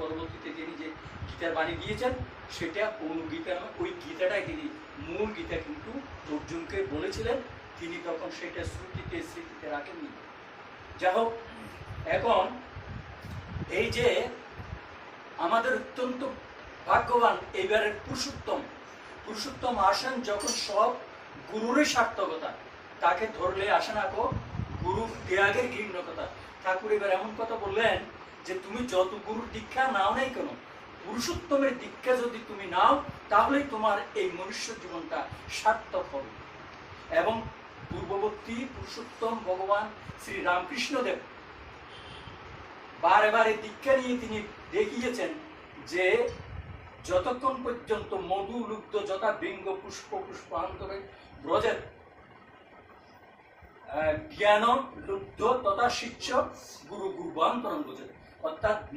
পরবর্তীতে তিনি যে গীতার বাণী দিয়েছেন সেটা অনুগীতা নয়, ওই গীতাটাই তিনি মূল গীতা কিন্তু অর্জুনকে বলেছিলেন, তিনি তখন সেটা স্মৃতিতে রাখেননি। যাই হোক, এখন এই যে আমাদের অত্যন্ত ভাগ্যবান এইবারের পুরুষোত্তম আসেন যখন সব গুরুরই সার্থকতা, তাকে ধরলে আসে না কো গুরুর ত্যাগের ঘৃণ্যকতা। ঠাকুর এবার এমন কথা বললেন যে তুমি যত গুরুর দীক্ষা নাও নাই কেন, পুরুষোত্তমের দীক্ষা যদি তুমি নাও তাহলেই তোমার এই মনুষ্য জীবনটা সার্থক হবে। এবং পূর্ববর্তী পুরুষোত্তম ভগবান শ্রী রামকৃষ্ণদেব বারে বারে দীক্ষা নিয়ে তিনি দেখিয়েছেন যে যতক্ষণ পর্যন্ত মধু লুব্ধ যথা বৃঙ্গ পুষ্প পুষ্পান্তরে ব্রজের জ্ঞান লুব্ধ তথা শিষ্য গুরু গুরুবান্তরণ বোঝে, অর্থাৎ